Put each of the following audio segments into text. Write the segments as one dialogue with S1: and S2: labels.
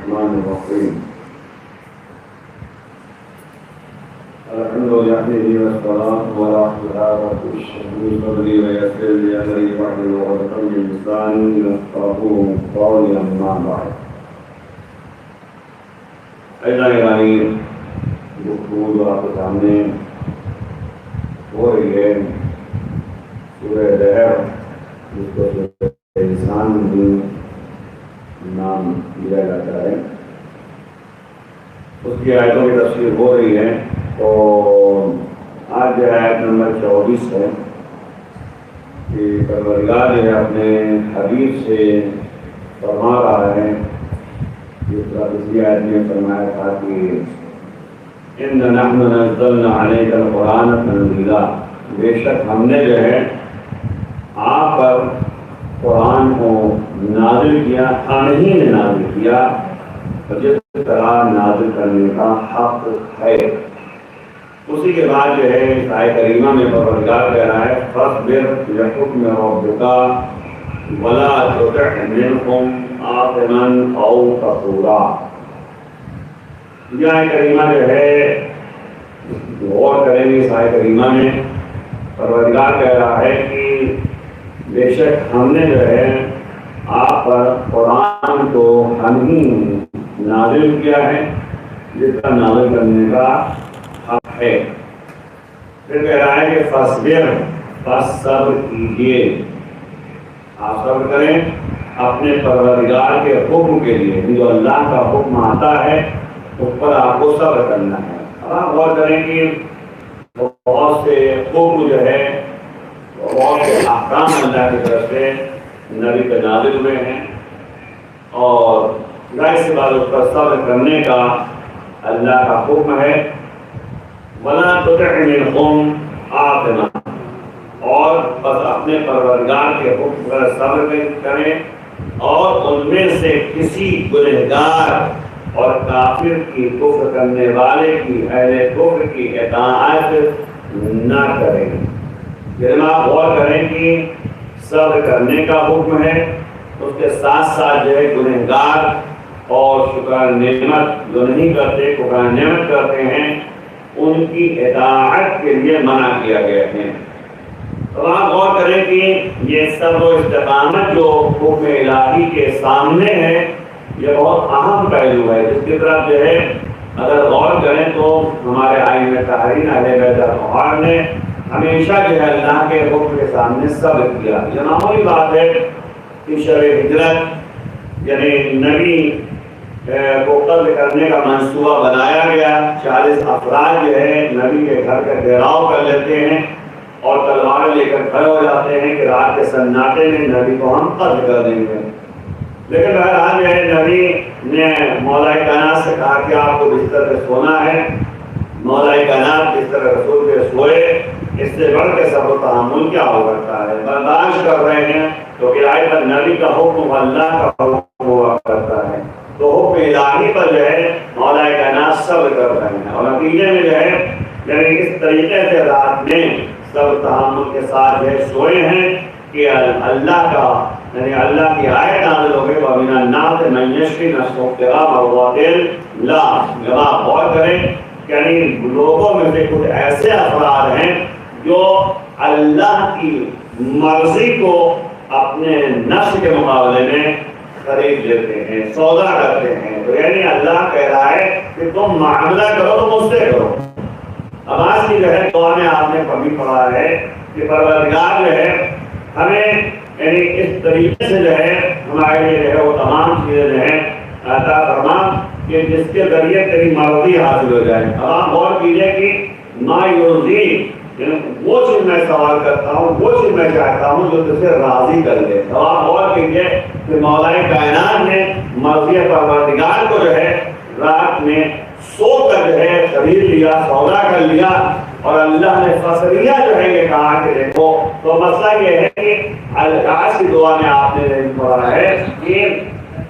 S1: الرحمن الرحيم الحمد لله والصلاة والسلام على قدري ويسر لي أمري واحلل عقدة من لساني يفقهوا قولي أما بعد. ایسا یعنی گفتگو آپ کے سامنے ہو رہی ہے سورہ دہر جس کو انسان بھی نام دیا جاتا ہے. اس کی آیتوں کی تفسیر ہو رہی ہے. تو آج جو آیت نمبر 24 ہے کہ پروردگار جو ہے اپنے حبیب سے فرما رہا ہے جس طرح پچھلی آیت میں فرمایا تھا کہ اِنَّ نَحْنُ نَزَّلْنَا عَلَيْكَ الْقُرْآنَ تَنزِيلًا، بے شک ہم نے جو ہے آپ پر قرآن کو نازل کیا، ہم ہی نے نازل کیا اور جس طرح نازل کرنے کا حق ہے. اسی کے بعد جو ہے اس آیت کریمہ میں پروردگار کہہ رہا ہے فَاصْبِرْ لِحُکْمِ رَبِّکَ وَلَا تُطِعْ مِنْهُمْ آثِمًا أَوْ كَفُورًا. یہ آیت کریمہ جو ہے غور کریں گے. اس آیت کریمہ میں پروردگار کہہ رہا ہے کہ بے شک ہم نے جو ہے آپ پر قرآن کو ہم ہی نازل کیا ہے جس کا نازل کرنے کا حق ہے. پھر کہہ رہا ہے کہ فَاصْبِرْ، پس صبر کیجیے، آپ صبر کریں اپنے پروردگار کے حکم کے لیے. جو اللہ کا حکم آتا ہے اس پر آپ کو صبر کرنا ہے. اب آپ غور کریں کہ بہت سے حکم جو ہے بہت سے احکام اللہ کی طرف سے نبی پہ نازل ہوئے ہیں اور ظاہر سی بات اس پر صبر کرنے کا اللہ کا حکم ہے. وَلَا تُطِعْ مِنْهُمْ آثِمًا، اور بس اپنے پروردگار کے حکم پر صبر کریں اور ان میں سے کسی گنہگار اور کافر کی کفر کرنے والے کی اہل کفر کی اطاعت نہ کریں. جب آپ غور کریں کہ صبر کرنے کا حکم ہے اس کے ساتھ ساتھ جو ہے گنہگار اور شکر نعمت جو نہیں کرتے، شکر نعمت کرتے ہیں، ان کی اطاعت کے لیے منع کیا گیا ہے. تو آپ غور کریں کہ یہ سب و استقامت جو حکم الہی کے سامنے ہے یہ بہت اہم پہلو ہے جس کی طرف جو ہے اگر غور کریں تو ہمارے ائمہ طاہرین اہل بیت اطہار نے ہمیشہ جو ہے اللہ کے حکم کے سامنے صبر کیا. یہ معمولی بات ہے کہ شب ہجرت یعنی نبی کو قتل کرنے کا منصوبہ بنایا گیا. 40 افراد جو ہے نبی کے گھر کا گھیراؤ کر لیتے ہیں اور تلوار لے کر کھڑے ہو جاتے ہیں کہ رات کے سناٹے میں نبی کو ہم قتل کر دیں گے. لیکن بہرحال جو ہے نبی نے مولا کائنات سے کہا کہ آپ کو بستر پہ سونا ہے. مولا کائنات بستر رسول پہ سوئے. اس سے بڑھ کے صبر و تحمل کیا ہو سکتا ہے؟ برداشت کر رہے ہیں تو قرآن پر نبی کا حکم اللہ کا حکم ہوا کرتا ہے. تو حکم الہی پر جو ہے مولا کائنات صبر کر رہے ہیں اور نتیجے میں جو ہے یعنی اس طریقے سے رات میں صبر تحمل کے ساتھ جو ہے سوئے ہیں کہ اللہ کا یعنی اللہ کی آیت نازل ہو گئی وَمِنَ النَّاسِ مَن يَشْرِي نَفْسَهُ ابْتِغَاءَ مَرْضَاتِ اللَّهِ. جب آپ غور کریں یعنی لوگوں میں سے کچھ ایسے افراد ہیں جو اللہ کی مرضی کو اپنے نفس کے مقابلے میں خرید لیتے ہیں، سودا کرتے ہیں. تو یعنی اللہ کہہ رہا ہے کہ تم معاملہ کرو تو مجھ سے کرو. اب آج کی جو ہے دعا میں آپ نے کبھی پڑھا ہے کہ پروردگار جو ہے ہمیں یعنی اس طریقے سے جو ہے ہمارے لیے جو ہے وہ تمام چیزیں جو ہیں عطا فرما کہ جس کے ذریعے تیری مرضی حاصل ہو جائے. اب آپ غور کیجیے کہ ما یرضی وہ چیز میں سوال کرتا ہوں، وہ چیز میں چاہتا ہوں جو تجھے راضی کر دے. اب آپ غور کیجیے کہ مولا کائنات نے مرضی پروردگار کو جو ہے رات میں سو کر جو ہے خرید لیا، سودا کر لیا اور اللہ نے فصلیہ جو ہے یہ کہا کہ دیکھو. تو مسئلہ یہ ہے کہ آج کی دعا میں آپ نے پڑھا ہے کہ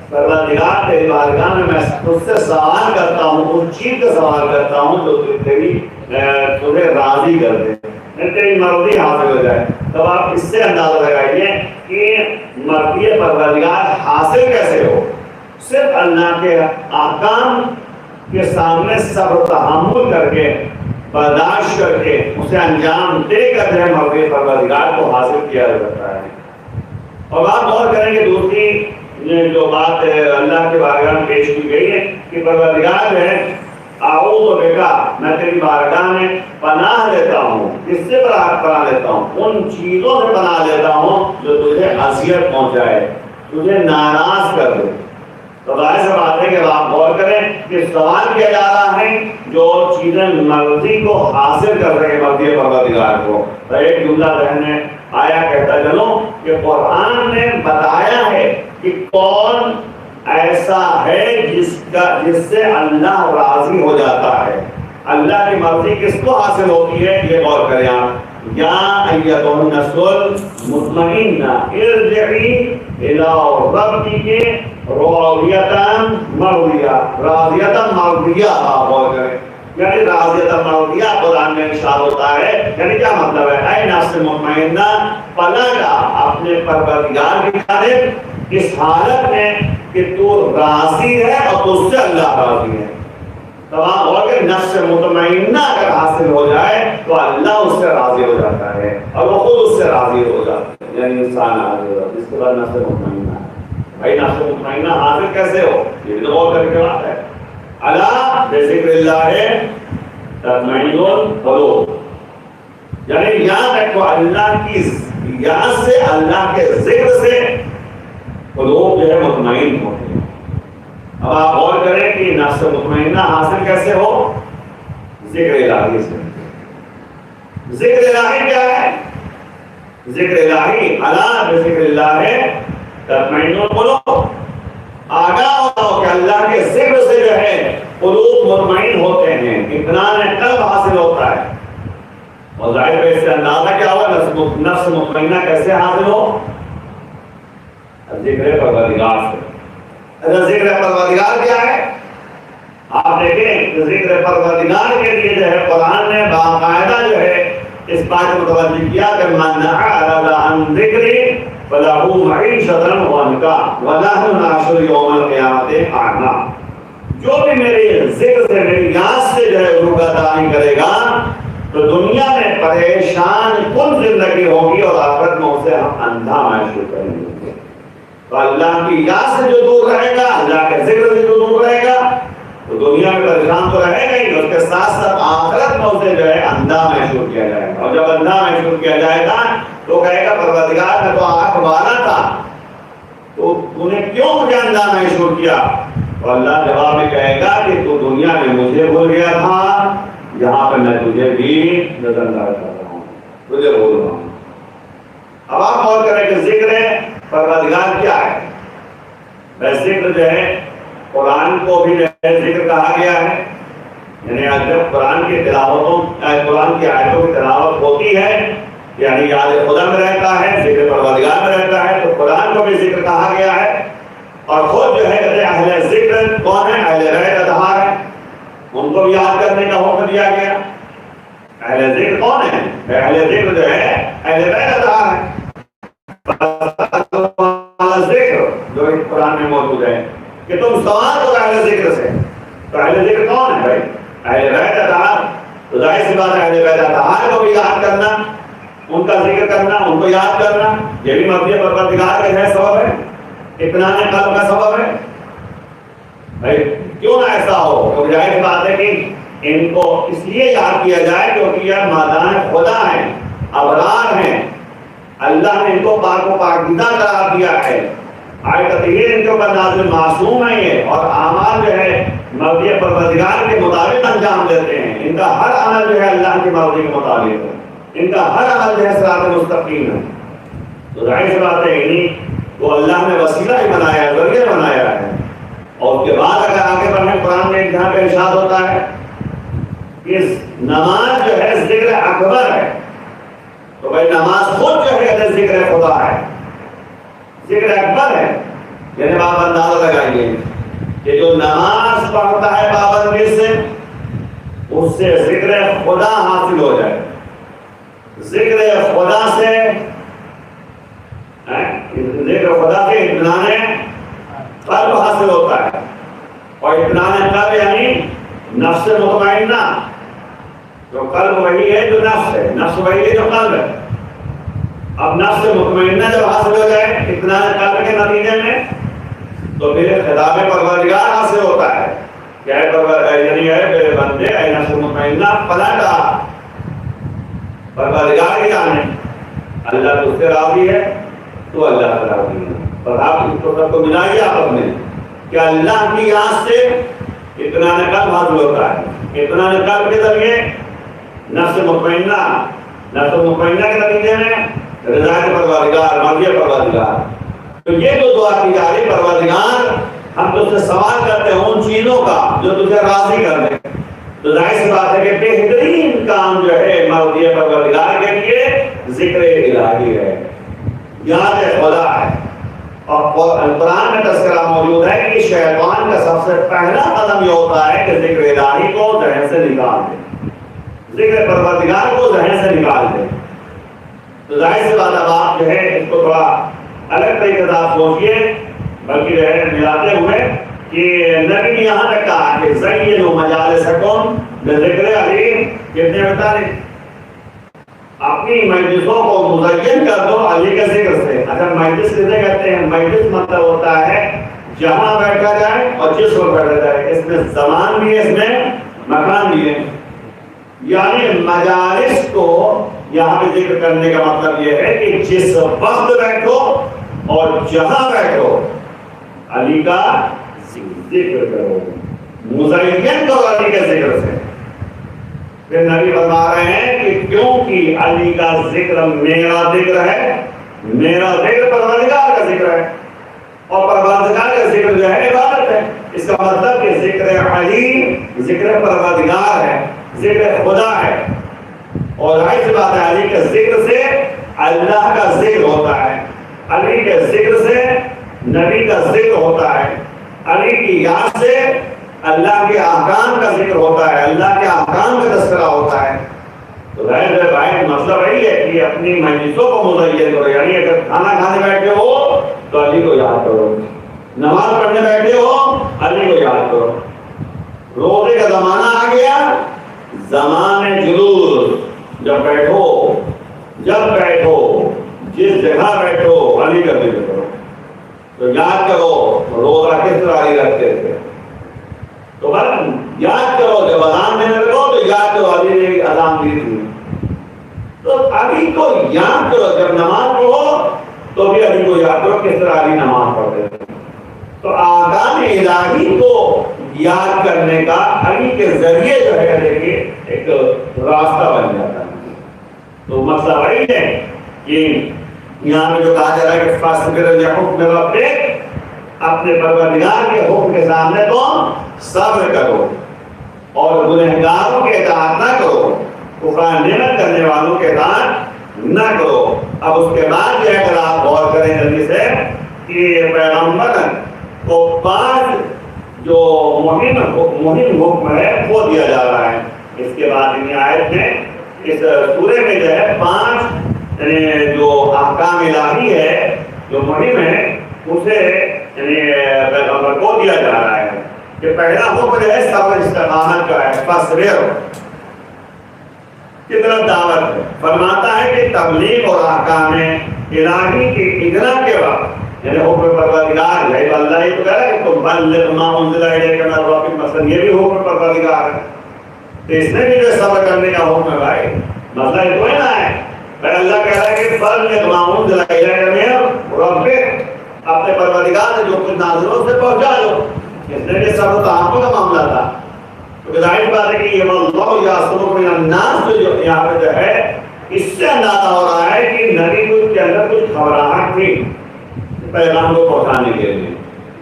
S1: پروردگار تیری بارگاہ میں تجھ سے سوال کرتا ہوں، اس چیز کا سوال کرتا ہوں جو تیری تجھے راضی کر دے، تیری مرضی حاصل ہو جائے. تب آپ اس سے اندازہ لگائیے کہ مرضی پروردگار حاصل کیسے ہو. صرف اللہ کے احکام کے سامنے صبر تحمل کر کے برداشت کر کے اسے انجام دے کر جو ہے مرضی پروردگار کو حاصل کیا جاتا ہے۔ اور آپ غور کریں کہ دوسری جو بات اللہ کے بارگاہ میں پیش کی گئی ہے کہ پروردگار جو ہے اعوذ بکا، میں تیری بارگاہ میں پناہ لیتا ہوں، کس سے پناہ لیتا ہوں؟ ان چیزوں سے پناہ لیتا ہوں جو تجھے اذیت پہنچائے، تجھے ناراض کر دے۔ تو ظاہر سی بات ہے کہ آپ غور کریں کہ سوال کیا جا رہا ہے جو چیزیں مرضی کو حاصل کر رہے ہیں مرضی پروردگار کو۔ تو ایک جملہ ذہن میں آیا کہتا چلوں کہ قرآن نے بتایا ہے کہ کون ایسا ہے جس سے اللہ راضی ہو جاتا ہے، اللہ کی مرضی کس کو حاصل ہوتی ہے، یہ غور کریں آپ۔ یا ایتھا النفس المطمئنہ ارجعی الی ربک راضیۃ مرضیہ، راضیۃ مرضیہ، آپ غور کریں یعنی راضیۃ مرضیہ قرآن میں ارشاد ہوتا ہے، یعنی کیا مطلب ہے؟ اے نفس مطمئنہ پناہ جا اپنے پروردگار کی جانب اس حالت میں کہ تو راضی ہے اور تجھ سے اللہ راضی ہے۔ تمام ہو کہ نفس مطمئنہ اگر حاصل ہو جائے تو اللہ اس سے راضی ہو جاتا ہے اور وہ خود اس سے راضی ہو جاتا ہے، یعنی انسان راضی ہو جاتا ہے۔ اس کے بعد نفس مطمئنہ، بھائی نفس مطمئنہ حاصل کیسے ہو؟ یہ تو غور کر کے بات ہے۔ الا بذکر اللہ تطمئن القلوب، یعنی یاد رکھو اللہ کی یاد سے، اللہ کے ذکر سے قلوب جو ہے مطمئن ہوتے ہیں۔ اب آپ غور کریں کہ نفس مطمئنہ حاصل کیسے ہو؟ ذکر الہی سے۔ ذکر الہی کیا ہے؟ ذکر الہی الا بذکر اللہ تطمئن القلوب، آگاہ ہو کہ اللہ کے ذکر سے جو ہے قلوب مطمئن ہوتے ہیں، اطمینان قلب حاصل ہوتا ہے۔ اور ظاہر ہے اس سے اندازہ کیا ہوا نفس مطمئنہ کیسے حاصل ہو؟ ذکر پروردگار سے۔ ذکر پروردگار کیا ہے؟ آپ دیکھیں کہ ذکر پروردگار کے لیے جو ہے قرآن نے باقاعدہ جو ہے اس بات کو متوجہ کیا کہ من اعرض عن ذکری فلہ معیشۃ ضنکا ونحن نحشر یوم القیامۃ اعمی، جو بھی میرے ذکر سے، میری یاد سے جو ہے روگردانی کرے گا تو دنیا میں پریشان کن زندگی ہوگی اور آخرت میں اسے ہم اندھا محسوس کریں گے۔ تو اللہ کی یاد سے جو دور رہے گا، اللہ کے ذکر سے جو دور رہے گا تو دنیا میں پریشان تو رہے گا ہی، اس کے ساتھ ساتھ آخرت میں اسے جو ہے اندھا محسوس کیا جائے گا۔ اور جب اندھا محسوس کیا جائے گا تو کہے گا پروردگار میں تو آنکھ والا تھا، تو تو نے کیوں مجھے اندھا محسوس کیا؟ تو اللہ جواب میں کہے گا کہ تو دنیا میں مجھے بھول گیا تھا، یہاں پہ میں تجھے بھی نظر انداز کر رہا ہوں، تجھے بول رہا ہوں۔ اب آپ غور کریں کہ ذکر پروردگار کیا ہے؟ بس ذکر جو ہے قرآن کو بھی ذکر کہا گیا ہے، یعنی جب قرآن کی تلاوتوں، قرآن کی آیتوں کی تلاوت ہوتی ہے یعنی یاد خدا میں رہتا ہے، ذکر پروردگار میں رہتا ہے، تو قرآن کو بھی ذکر کہا گیا ہے۔ اور خود جو ہے اہل ذکر کون ہے؟ اہل بیت اطہار ہے، ان کو بھی یاد کرنے کا حکم دیا گیا۔ اہل ذکر کون ہے؟ اہل ذکر جو ہے اہل بیت اطہار ہے۔ ذکر جو قرآن میں موجود ہے کہ تم سوال کرو اہل ذکر سے، تو اہل ذکر کون ہے بھائی؟ اہل بیت اطہار۔ تو ظاہر سی بات ہے اہل بیت اطہار کو بھی یاد کرنا، ان کا ذکر کرنا، ان کو یاد کرنا، یہ بھی مرضی پروردگار کا ہے، سبب ہے، اطمینان قلب کا سبب ہے۔ بھائی کیوں نہ ایسا ہو؟ تو ظاہر سی بات ہے کہ ان کو اس لیے یاد کیا جائے کیونکہ یہ مادان خدا ہیں، ابرار ہیں، اللہ نے ان کو پاک و پاکیزہ قرار دیا ہے، آیت تطہیر ان کے اوپر نازل معصوم ہے یہ، اور اعمال جو ہے مرضی پروردگار کے مطابق انجام دیتے ہیں۔ ان کا ہر عمل جو ہے اللہ کی مرضی کے مطابق ہے، ان کا ہر عمل جو ہے صراط مستقیم ہے۔ تو ظاہر سی بات ہے انہیں کو اللہ نے وسیلہ ہی بنایا ہے، ذریعہ بنایا ہے۔ اور اس کے بعد اگر آگے بڑھیں قرآن میں جہاں پہ ارشاد ہوتا ہے کہ نماز جو ہے ذکر اکبر ہے، تو بھائی نماز خود جو ہے ذکر خدا ہے، ذکر اکبر ہے۔ یعنی آپ اندازہ لگائیے کہ جو نماز پڑھتا ہے پابندی سے، اس سے ذکر خدا حاصل ہو جائے، ذکر خدا سے ذکر خدا سے اطمینان قلب حاصل ہوتا اور اطمینان قلب یعنی نفس مطمئنہ، جو قلب وہی ہے جو نفس ہے، نفس وہی ہے جو قلب ہے۔ اب نفس مطمئنہ جب حاصل ہو جائے اطمینان قلب کے نتیجے میں، تو پھر خطاب پروردگار حاصل ہوتا ہے کہ اے پروردگار، یعنی اے بندے، اے نفس مطمئنہ فلاں پروردگار کی جانب اللہ تو اس سے راضی ہے، تو اللہ سے راضی ہے۔ اور آپ اس کو سب کو ملائیے آپس میں کہ اللہ کی یاد سے اطمینان قلب حاصل ہوتا ہے۔ اطمینان قلب کے ذریعے نفس مطمئنہ کے نتیجے میں رضا پروردگار، مرضی پروردگار۔ تو یہ جو دعا کی جا رہی، پروردگار ہم تجھ سے سوال کرتے ہیں ان چیزوں کا جو تجھے راضی کر دیں۔ تو ظاہر سی بات ہے کہ بہترین کام جو ہے مرضی پروردگار کے لیے ذکر الہی ہے، یاد خدا ہے۔ اور قرآن میں تذکرہ موجود ہے کہ شیطان کا سب سے پہلا قدم یہ ہوتا ہے کہ ذکر الہی کو ذہن سے نکال دے، ذکر پروردگار کو ذہن سے نکال دے۔ تو ظاہر سی بات اب آپ جو ہے اس کو تھوڑا الگ طریقے سے آپ سوچیے، بلکہ جو ہے ملاتے ہوئے کہ نبی نے یہاں تک کہا کہ زینوا مجالسکم بذکر علی، کتنے بتا رہے اپنی مجلسوں کو مزین کر دو علی کے ذکر سے۔ اگر مجلس کسے کہتے ہیں؟ مجلس مطلب ہوتا ہے جہاں بیٹھا جائے اور جس وقت بیٹھا جائے، اس میں زمان بھی ہے، اس میں مکان بھی ہے۔ یعنی مجالس کو یہاں پہ ذکر کرنے کا مطلب یہ ہے کہ جس وقت بیٹھو اور جہاں بیٹھو علی کا ذکر کرو، مزین کرو علی کے ذکر سے۔ پھر نبی فرما رہے ہیں کہ کیونکہ علی کا ذکر میرا ذکر ہے، میرا ذکر پروردگار کا ذکر ہے، اور پروردگار کا ذکر جو ہے عبادت ہے۔ اس کا مطلب کہ ذکر علی ذکر پروردگار ہے، ذکر خدا ہے۔ اور ظاہر سی بات ہے علی کے ذکر سے اللہ کا ذکر ہوتا ہے، علی کے ذکر سے نبی کا ذکر ہوتا ہے، علی کی یاد سے اللہ کے احکام کا ذکر ہوتا ہے، اللہ کے احکام کا تذکرہ ہوتا ہے۔ تو ظاہر ہے بھائی مطلب یہی ہے کہ اپنی مجلسوں کو مزین کرو، یعنی اگر کھانا کھانے بیٹھے ہو تو علی کو یاد کرو، نماز پڑھنے بیٹھے ہو علی کو یاد کرو۔ روزے کا زمانہ آ گیا، زمان جلوس، جب بیٹھو جس جگہ بیٹھو علی کا ذکر کرو۔ تو یاد کرو روزہ کس طرح علی رکھتے تھے، تو بس یاد کرو جب اذان دینے لگو تو یاد کرو علی نے اذان دی تھی، تو علی کو یاد کرو۔ جب نماز پڑھو تو بھی علی کو یاد کرو کس طرح علی نماز پڑھتے تھے۔ تو احکام الہی کو یاد کرنے کا علی کے ذریعے جو ہے دیکھیے ایک راستہ بن جاتا ہے۔ تو مسئلہ وہی ہے کہ یہاں میں جو کہا جا رہا ہے کہ فاصبر لحکم ربک، اپنے پروردگار کے حکم کے سامنے تو صبر کرو اور گنہگاروں کے اطاعت نہ کرو، کفر نعمت کرنے والوں کے اطاعت نہ کرو۔ اب اس کے بعد یہ اگر آپ غور کریں جلدی سے کہ پیغمبر کو 5 جو مہم حکم ہے وہ دیا جا رہا ہے۔ اس کے بعد ان آیت میں اس سورے میں جو ہے 5 جو احکام الہی ہے، جو مہم ہے، اسے پیغمبر کو دیا جا رہا ہے۔ کہ پہلا حکم ہے صبر استقامت کا ہے، فاصبر کی طرف دعوت ہے۔ فرماتا ہے کہ تبلیغ اور احکام الہی کی اجرا کے وقت، یعنی حکم پروردگار ہے، اللہ ہی تو کہہ رہا ہے کہ تم بلغ ما انزل الیک من ربک، مثلا یہ بھی حکم پروردگار ہے۔ تو اس میں بھی جو صبر کرنے کا حکم ہے بھائی، مسئلہ یہ تو ہے نا، اللہ کہہ رہا ہے کہ بلغ ما انزل الیک من ربک، اپنے پروردگار نے جو کچھ نازل ہو اسے پہنچا دو۔ اس نے کہ صبر تعاقب کا معاملہ تھا، تو ظاہر بات ہے کہ یہ اللہ یعصمک من الناس جو یہاں پہ جو ہے اس سے اندازہ ہو رہا ہے کہ نبی کے اندر کچھ گھبراہٹ تھی پیغام کو پہنچانے کے لیے۔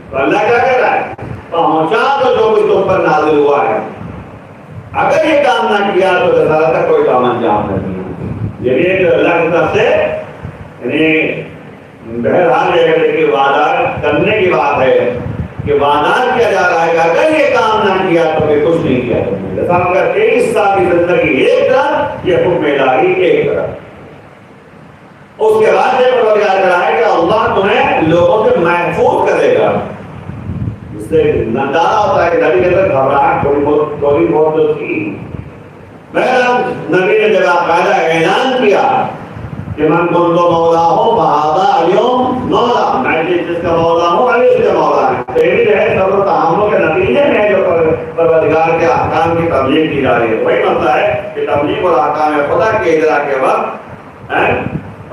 S1: تو اللہ کیا کہہ رہا ہے؟ پہنچا تو جو کچھ تم پر نازل ہوا ہے، اگر یہ کام نہ کیا تو رسالت کا کوئی کام انجام نہیں۔ یہ بھی ایک اللہ کی طرف سے یعنی بہرحال یہ ہے کہ وعدہ کرنے کی بات ہے کہ وعدہ کیا جا رہا ہے کہ اگر یہ کام نہ کیا تو پھر کچھ نہیں کیا تم نے۔ رسالت کا 23 سال کی زندگی ایک طرف، یہ حکم الہی ایک طرف۔ اس کے بعد یہ پروردگار کر رہا ہے کہ اللہ تمہیں لوگوں سے محفوظ کرے گا۔ سے اندازہ ہوتا ہے کہ نبی کے اندر گھبراہٹ تھوڑی بہت تو تھی۔ بہرحال نبی نے جب باقاعدہ اعلان کیا کہ من کنت مولاہ فہذا اليوم مولا، میں جس کا مولا ہوں علی اس کا مولا ہے، تو یہ بھی جو ہے صبر و تحمل کے نتیجے میں جو پروردگار کے احکام کی تبلیغ کی جا رہی ہے۔ وہی مسئلہ ہے کہ تبلیغ اور احکام خدا کے اجرا کے وقت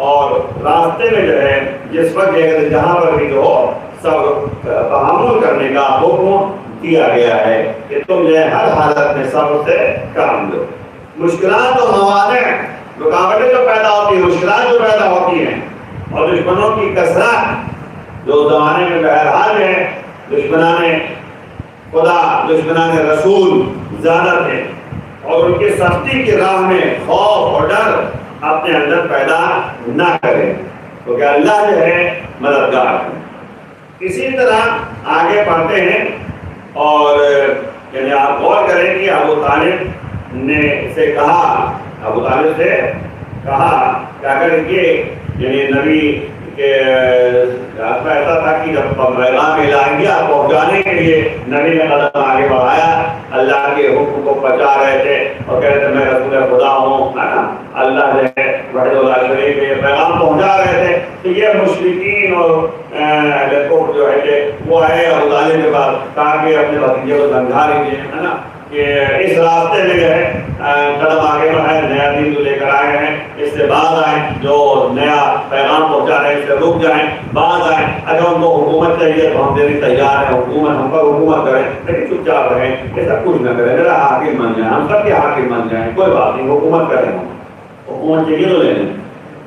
S1: اور راستے میں جو ہے جس وقت جہاں پر بھی جو ہو سب تحمل کرنے کا حکم دیا گیا ہے کہ تم جو ہے ہر حالت میں صبر سے کام لو۔ مشکلات اور موانع، رکاوٹیں جو پیدا ہوتی ہیں، مشکلات جو پیدا ہوتی ہیں اور دشمنوں کی کثرت جو زمانے میں بہرحال ہے، دشمنان خدا دشمنان رسول زیادہ تھے اور ان کی سختی کی راہ میں خوف اور ڈر اپنے اندر پیدا نہ کریں، کیونکہ اللہ جو ہے مددگار ہے۔ اسی طرح آگے پڑھتے ہیں اور یعنی آپ غور کریں کہ ابو طالب نے سے کہا، ابو طالب سے کہا کہ اگر یہ یعنی نبی کے راستہ ایسا تھا کہ جب پیغام الہیہ پہنچانے کے لیے نبی نے قدم آگے بڑھایا، اللہ کے حکم کو پہنچا رہے تھے اور کہہ رہے تھے میں رسول خدا ہوں، اللہ جو ہے وحدہ لا شریک ہے، پیغام پہنچا رہے تھے، تو یہ مشرکین اور اہل کفر جو ہے وہ ہے ابو طالب کے پاس تاکہ اپنے بھتیجے کو سمجھا لیجیے ہے نا کہ اس راستے میں جو ہے قدم آگے بڑھائے، نیا دین جو لے کر آئے ہیں اس سے باز آئیں، جو نیا پیغام پہنچا رہے ہیں اس سے رک جائیں، باز آئیں۔ اگر ان کو حکومت چاہیے تو ہم دینے تیار ہیں، حکومت ہم پر حکومت کریں، لیکن چپ چاپ رہیں، ایسا کچھ نہ کریں، میرا حاکم بن جائیں، ہم سب کے حاکم بن جائیں، کوئی بات نہیں، حکومت کریں، ہم حکومت چاہیے تو لے لیں۔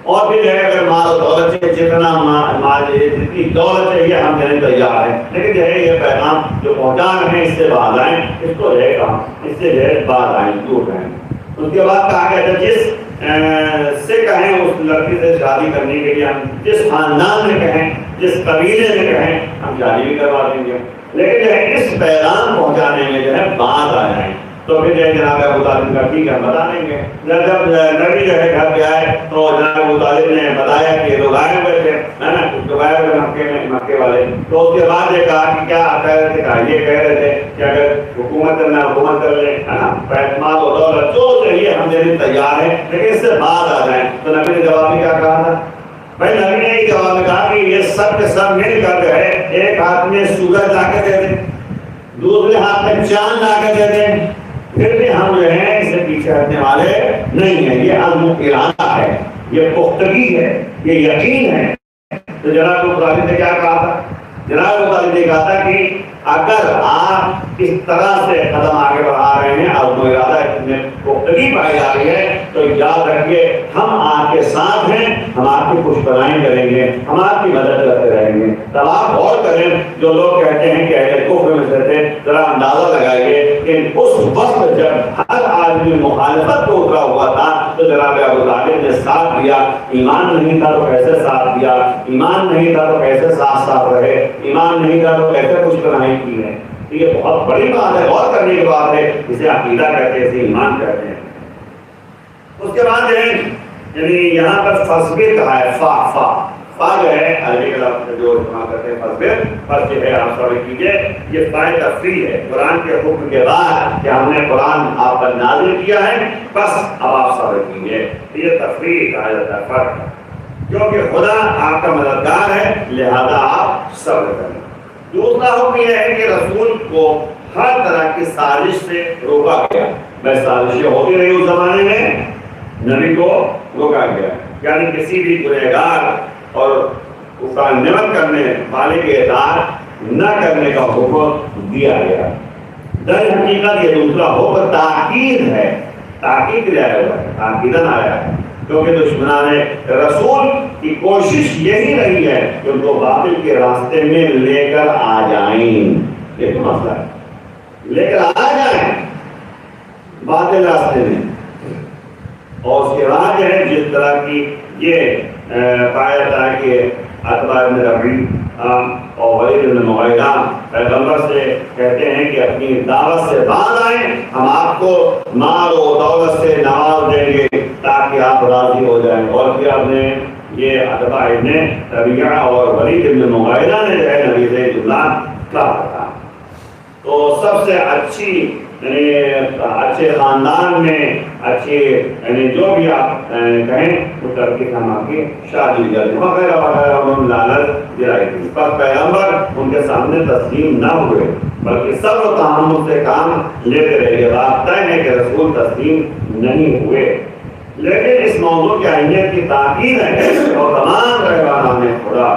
S1: اور پھر جو ہے اگر مال و دولت چاہیے، جتنا مال چاہیے، جتنی دولت چاہیے ہم دینے تیار ہیں، لیکن جو ہے یہ پیغام جو پہنچا رہے ہیں اس سے باز آئیں، اس کو جو ہے اس سے جو ہے باز آئیں، دور رہیں۔ اس کے بعد کہا گیا تھا جس سے کہیں اس لڑکی سے شادی کرنے کے لیے، ہم جس خاندان میں کہیں، جس قبیلے میں کہیں، ہم شادی بھی کروا دیں گے، لیکن جو ہے اس پیغام پہنچانے میں جو ہے باز آ جائیں۔ تو پھر جناب ابو طالب کا ٹھیک ہے بتا دیں گے۔ جب نبی جو ہے گھر پہ آئے تو جناب ابو طالب نے بتایا کہ یہ لوگ آئے ہوئے تھے، ہے نا، کچھ لوگ آئے ہوئے مکے والے، تو اس کے بعد یہ کہا کہ کیا کہہ رہے تھے، کہا یہ کہہ رہے تھے کہ اگر حکومت کرنا حکومت کر لیں، ہے نا، اعتماد و دولت جو چاہیے ہم دینے تیار ہیں، لیکن اس سے بعد آ جائیں۔ تو نبی نے جواب میں کیا کہا تھا؟ بھائی نبی نے یہ جواب میں کہا کہ یہ سب کے سب مل کر جو ہے ایک ہاتھ میں سورج لا کے دے دیں، دوسرے ہاتھ میں چاند لا کے دے دیں، پھر بھی ہم جو ہے اس سے پیچھے ہٹنے والے نہیں ہیں۔ یہ عزم و ارادہ ہے، یہ پختگی ہے، یہ یقین ہے۔ تو جناب ابو طالب نے کیا کہا تھا؟ جناب ابو طالب نے کہا تھا کہ اگر آپ اس طرح سے قدم آگے بڑھا رہے ہیں، عزم و ارادہ میں پختگی پائی جا رہی ہے، تو یاد رکھیے ہم آپ کے ساتھ ہیں، ہم آپ کی خوش بنائی کریں گے، ہم آپ کی مدد کرتے رہیں گے۔ تب آپ غور کریں، جو لوگ کہتے ہیں کہ اہل کفر میں سے تھے، ذرا اندازہ لگائیے کہ اس وقت جب ہر آدمی مخالفت کو اترا ہوا تھا تو جناب ابو طالب نے ساتھ دیا۔ ایمان نہیں تھا تو کیسے ساتھ دیا، ایمان نہیں تھا تو کیسے ساتھ ساتھ رہے، ایمان نہیں تھا تو کیسے خوش بنائی کی ہے۔ یہ بہت بڑی بات ہے، غور کرنے کی بات ہے، اسے عقیدہ کہتے ہیں، اسے ایمان کہتے ہیں۔ اس کے بعد یعنی یہاں پر فصبر کہا ہے، فا جو ہے عربی کا لفظ جو استعمال کرتے ہیں فصبر، فص جو ہے آپ سوال کیجئے، یہ فائدہ تفریح ہے قرآن کے حکم کے بعد کہ ہم نے قرآن آپ پر نازل کیا ہے، بس اب آپ صبر کیجئے، یہ تفریح کہا جاتا ہے، فرق، کیونکہ خدا آپ کا مددگار ہے لہذا آپ صبر کریں۔ دوسرا حکم یہ ہے کہ رسول کو ہر طرح کی سازش سے روکا گیا۔ بس سازشیں ہوتی رہی اس زمانے میں، نبی کو روکا گیا، یعنی کسی بھی گنہگار اور اس کا نمٹ کرنے والے کے اطاعت نہ کرنے کا حکم دیا گیا۔ در حقیقت یہ دوسرا حکم تاکید ہے، تاکید لیا ہوا ہے، تاکیدن آیا ہے، کیونکہ دشمنان رسول کی کوشش یہی رہی ہے کہ ان کو باطل کے راستے میں لے کر آ جائیں۔ یہ تو مسئلہ ہے، لے کر آ جائیں باطل راستے میں۔ اور اس کے بعد جو ہے جس طرح کی یہ پایا جاتا ہے کہ عتبہ بن ربیع اور ولید بن مغیرہ پیغمبر سے کہتے ہیں کہ اپنی دعوت سے باز آئیں، ہم آپ کو مال و دولت سے نواز دیں گے تاکہ آپ راضی ہو جائیں۔ اور پھر آپ نے یہ عتبہ بن ربیع اور ولید بن مغیرہ نے جو ہے نبی سے جملہ کہا تھا۔ تو سب سے اچھی یعنی اچھے خاندان میں اچھے یعنی جو بھی آپ کہیں وہ کر کے ہم آپ کی شادی کرتے وغیرہ وغیرہ انہوں نے لالچ دلائی تھی، پر پیغمبر ان کے سامنے تسلیم نہ ہوئے بلکہ صبر و تحمل سے کام لیتے رہے۔ یہ بات طے ہے کہ رسول تسلیم نہیں ہوئے، لیکن اس موضوع کی اہمیت کی تاکید ہے اور تمام رہبران خدا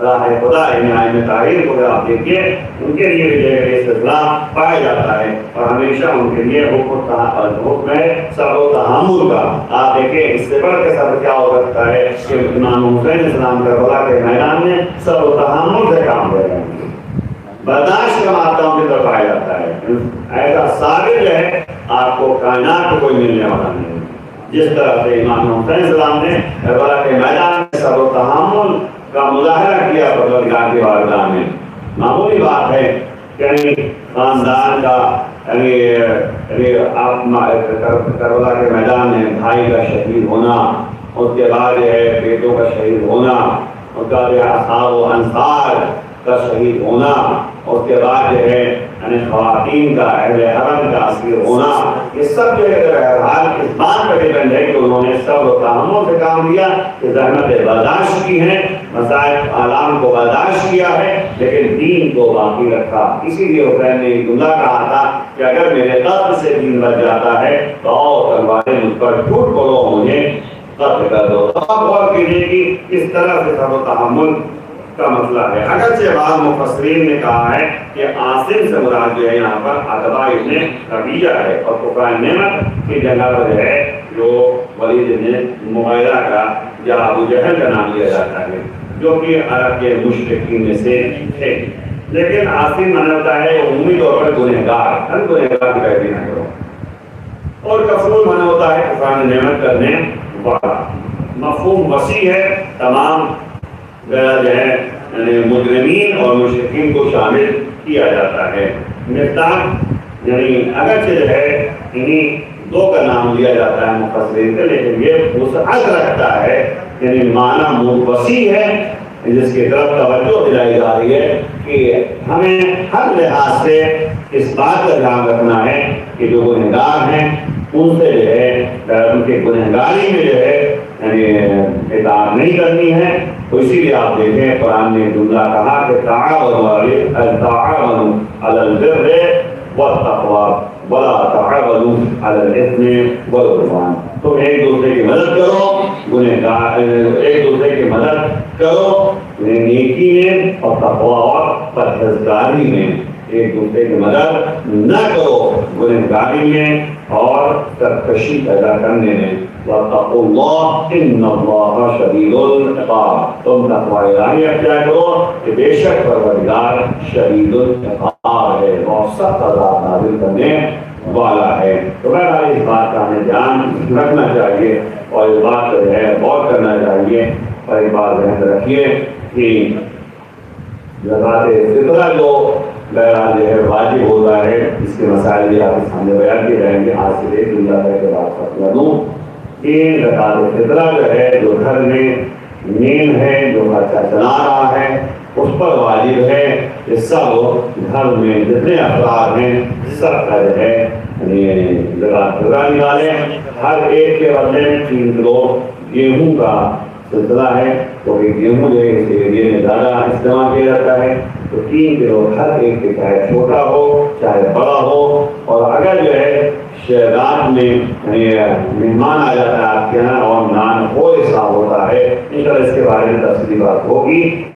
S1: راہ خدا ائمہ تاریخ کو آپ دیکھیے ان کے لیے بھی استدلال پایا جاتا ہے اور ہمیشہ ان کے لیے حکم ہے صبر و تحمل کا۔ آپ دیکھیں اس سے بڑھ کے صبر کیا ہو سکتا ہے کہ امام حسین اسلام کربلا کے میدان میں صبر و تحمل سے کام لے رہے ہیں، برداشت کا ماتم کی طرف آیا جاتا ہے۔ ایسا ثابت ہے آپ کو کائنات کو کوئی ملنے والا نہیں، جس طرح سے امام حسین اسلام نے کربلا کے میدان میں صبر و تحمل کا مظاہرہ کیا پروردگار کی بارگاہ میں۔ معمولی بات ہے کہ خاندان کا یعنی آپ کربلا کے میدان میں بھائی کا شہید ہونا، اس کے بعد جو ہے بیٹوں کا شہید ہونا، اس کا اصحاب و انصار کا شہید ہونا، اس کے بعد جو ہے یعنی خواتین کا اہل حرم کا اسیر ہونا، یہ سب جو ہے بہرحال اس بات پر ڈیپینڈ ہے کہ انہوں نے صبر و تحمل سے کام لیا، کہ زحمتیں برداشت کی ہیں، مصائب عالم کو برداشت کیا ہے، لیکن دین کو باقی رکھا۔ اسی لیے حسین نے ایک جملہ کہا تھا کہ اگر میرے قتل سے دین بچ جاتا ہے تو اور تلواریں مجھ پر جھوٹ بولو، مجھے قتل کر دو۔ اب غور کیجیے کہ اس طرح سے صبر و تحمل کا مسئلہ ہے۔ اگرچہ بعض مفسرین نے کہا ہے کہ عاصم سے مراد جو ہے یہاں پر عتبہ ابن ربیعہ ہے، اور کفار نعمت کی جگہ پر ہے جو ولید بن مغیرہ کا یا ابو جہل کا نام لیا جاتا ہے، جو کہ عرب کے مشرکین میں سے تھے۔ لیکن عاصم مانا ہوتا ہے عمومی طور پر گنہگار، ہر گنہگار کی پیروی نہ کرو، اور کفور مانا ہوتا ہے کفار نعمت کرنے والا۔ مفہوم وسیع ہے، تمام جو ہے یعنی مجرمین اور مشرکین کو شامل کیا جاتا ہے۔ مفتاح یعنی اگرچہ جو ہے انہیں دو کا نام لیا جاتا ہے مفسرین سے، لیکن یہ وسعت رکھتا ہے، یعنی معنی وسیع ہے، جس کی طرف توجہ دلائی جا رہی ہے کہ ہمیں ہر لحاظ سے اس بات کا دھیان رکھنا ہے کہ جو گنہگار ہیں ان سے جو ہے ان کے گنہگاری میں جو ہے یعنی اطاعت نہیں کرنی ہے۔ تو اسی لیے آپ دیکھیں قرآن نے جملہ کہا کہ تعاونوا علی البر والتقوی ولا تعاونوا علی الاثم والعدوان۔ تم ایک دوسرے کی مدد کرو، ایک دوسرے کی مدد کرو نیکی میں اور تقوی اور پرہیزگاری میں، ایک دوسرے کی مدد نہ کرو گنہگاری میں اور سرکشی پیدا کرنے میں۔ واتقوا اللہ ان اللہ شدید العقاب، تم تقوی الہی اختیار کرو کہ بے شک پروردگار شدید العقاب ہے، بہت سخت عذاب نازل کرنے والا ہے۔ تو بہرحال اس بات کا ہمیں دھیان رکھنا چاہیے اور اس بات پر جو ہے غور کرنا چاہیے، اور ایک بات ذہن رکھیے کہ زکوٰۃ فطرہ جو بہرحال جو ہے واجب ہوتا ہے، اس کے مسائل بھی آپ کے سامنے بیان کیے جائیں گے۔ آج سے ایک جملہ کر کے بات ختم کر دوں کہ زکوٰۃ فطرہ جو ہے جو گھر میں مین ہے، جو خرچہ چلا رہا ہے، اس پر واجب ہے کہ سب گھر میں جتنے افراد ہیں سب کا جو ہے زکوٰۃ فطرہ نکالیں۔ ہر ایک کے بدلے میں 3 کلو گیہوں کا سلسلہ ہے، تو گیہوں جو ہے اس ایریے میں زیادہ استعمال کیا جاتا ہے، تو 3 کلو ہر ایک کے، چاہے چھوٹا ہو چاہے بڑا ہو۔ اور اگر جو ہے رات میں مہمان آ جاتا ہے آپ کے یہاں اور نان ہو حساب ہوتا ہے، انشاءاللہ اس کے بارے میں تفصیلی بات ہوگی۔